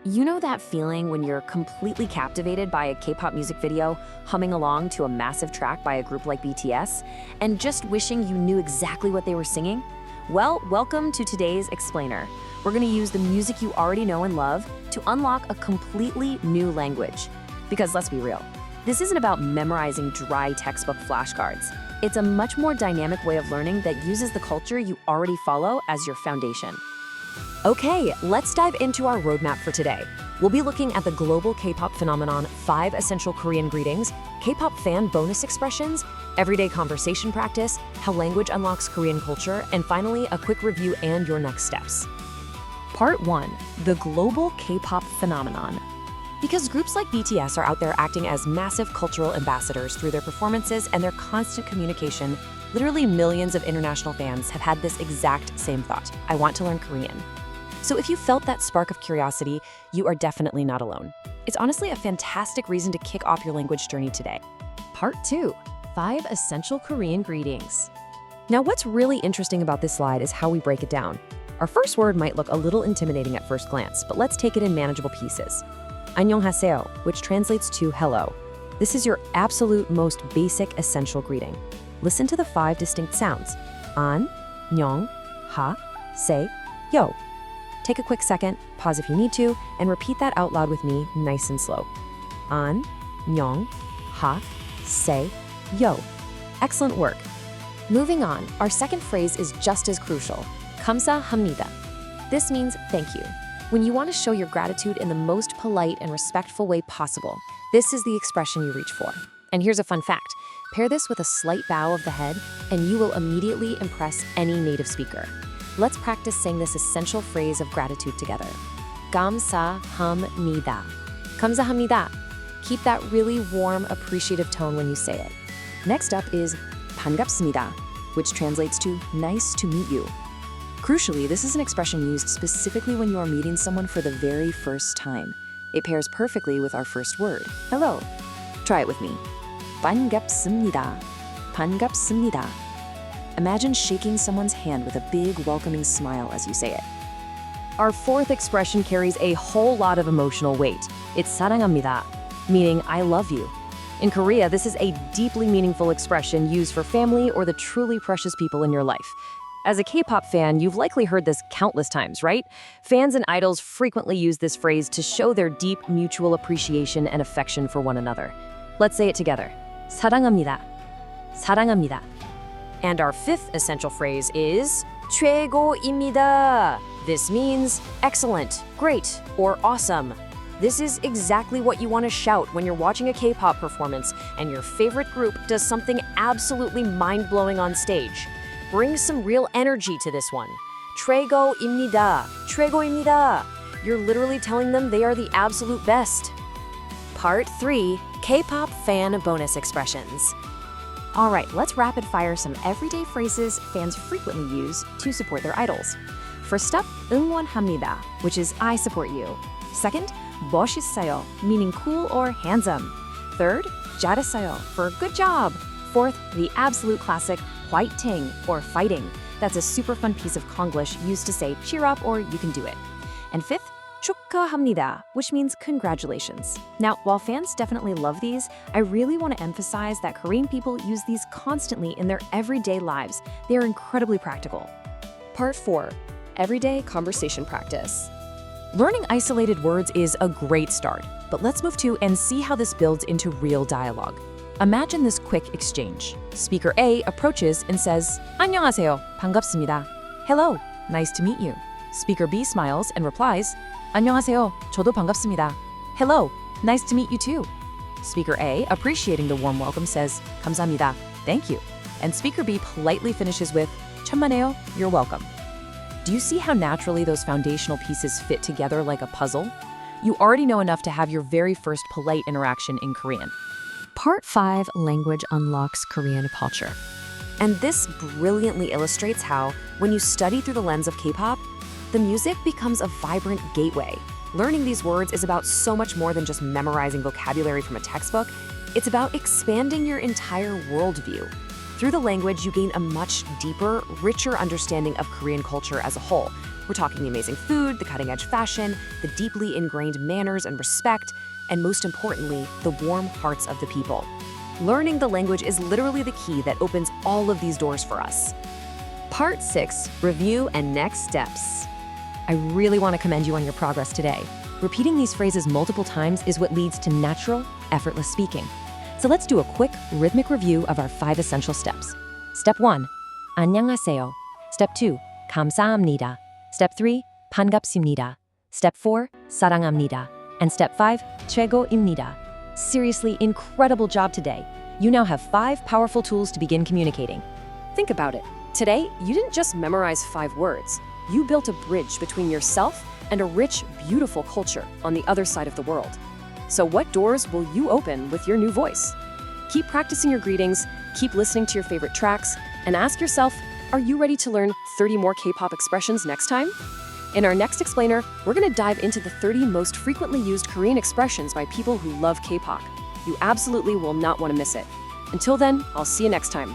You know that feeling when you're completely captivated by a K-pop music video, humming along to a massive track by a group like BTS, and just wishing you knew exactly what they were singing? Well, welcome to today's Explainer. We're going to use the music you already know and love to unlock a completely new language. Because let's be real, this isn't about memorizing dry textbook flashcards. It's a much more dynamic way of learning that uses the culture you already follow as your foundation. Okay, let's dive into our roadmap for today. We'll be looking at the global K-pop phenomenon, 5 essential Korean greetings, K-pop fan bonus expressions, everyday conversation practice, how language unlocks Korean culture, and finally, a quick review and your next steps. Part 1, the global K-pop phenomenon. Because groups like BTS are out there acting as massive cultural ambassadors through their performances and their constant communication, literally millions of international fans have had this exact same thought: I want to learn Korean. So if you felt that spark of curiosity, you are definitely not alone. It's honestly a fantastic reason to kick off your language journey today. Part 2, 5 essential Korean greetings. Now, what's really interesting about this slide is how we break it down. Our first word might look a little intimidating at first glance, but let's take it in manageable pieces. 안녕하세요, which translates to hello. This is your absolute most basic essential greeting. Listen to the 5 distinct sounds: an, 녕, ha, se, yo. Take a quick second, pause if you need to, and repeat that out loud with me, nice and slow. An, 녕, ha, se, yo. Excellent work. Moving on, our second phrase is just as crucial. 감사합니다. This means thank you. When you want to show your gratitude in the most polite and respectful way possible, this is the expression you reach for. And here's a fun fact. Pair this with a slight bow of the head, and you will immediately impress any native speaker. Let's practice saying this essential phrase of gratitude together. 감사합니다. 감사합니다. Keep that really warm, appreciative tone when you say it. Next up is 반갑습니다, which translates to nice to meet you. Crucially, this is an expression used specifically when you are meeting someone for the very first time. It pairs perfectly with our first word, hello. Try it with me. 반갑습니다. 반갑습니다. Imagine shaking someone's hand with a big, welcoming smile as you say it. Our fourth expression carries a whole lot of emotional weight. It's 사랑합니다, meaning I love you. In Korea, this is a deeply meaningful expression used for family or the truly precious people in your life. As a K-pop fan, you've likely heard this countless times, right? Fans and idols frequently use this phrase to show their deep mutual appreciation and affection for one another. Let's say it together. 사랑합니다. 사랑합니다. And our fifth essential phrase is 최고입니다. This means excellent, great, or awesome. This is exactly what you want to shout when you're watching a K-pop performance and your favorite group does something absolutely mind-blowing on stage. Bring some real energy to this one. 최고입니다. 최고입니다. You're literally telling them they are the absolute best. Part 3, K-pop fan bonus expressions. All right, let's rapid fire some everyday phrases fans frequently use to support their idols. First up, 응원합니다, which is I support you. Second, 멋있어요, meaning cool or handsome. Third, 잘했어요, for good job. Fourth, the absolute classic 화이팅, or fighting. That's a super fun piece of Konglish used to say cheer up or you can do it. And fifth, 축하합니다, which means congratulations. Now, while fans definitely love these, I really want to emphasize that Korean people use these constantly in their everyday lives. They are incredibly practical. Part 4, everyday conversation practice. Learning isolated words is a great start, but let's move to and see how this builds into real dialogue. Imagine this quick exchange. Speaker A approaches and says, 안녕하세요, 반갑습니다. Hello, nice to meet you. Speaker B smiles and replies, 안녕하세요, 저도 반갑습니다. Hello, nice to meet you too. Speaker A, appreciating the warm welcome, says, 감사합니다, thank you. And Speaker B politely finishes with, 천만에요, you're welcome. Do you see how naturally those foundational pieces fit together like a puzzle? You already know enough to have your very first polite interaction in Korean. Part 5, Language Unlocks Korean Culture. And this brilliantly illustrates how, when you study through the lens of K-pop, the music becomes a vibrant gateway. Learning these words is about so much more than just memorizing vocabulary from a textbook. It's about expanding your entire worldview. Through the language, you gain a much deeper, richer understanding of Korean culture as a whole, We're talking the amazing food, the cutting-edge fashion, the deeply ingrained manners and respect, and most importantly, the warm hearts of the people. Learning the language is literally the key that opens all of these doors for us. Part 6, Review and Next Steps. I really want to commend you on your progress today. Repeating these phrases multiple times is what leads to natural, effortless speaking. So let's do a quick, rhythmic review of our 5 essential steps. Step 1, 안녕하세요. Step 2, 감사합니다. Step 3, 반갑습니다. Step 4, 사랑합니다. And Step 5, 최고입니다. Seriously, incredible job today. You now have 5 powerful tools to begin communicating. Think about it. Today, you didn't just memorize 5 words. You built a bridge between yourself and a rich, beautiful culture on the other side of the world. So what doors will you open with your new voice? Keep practicing your greetings, keep listening to your favorite tracks, and ask yourself, are you ready to learn 30 more K-pop expressions next time? In our next explainer, we're going to dive into the 30 most frequently used Korean expressions by people who love K-pop. You absolutely will not want to miss it. Until then, I'll see you next time.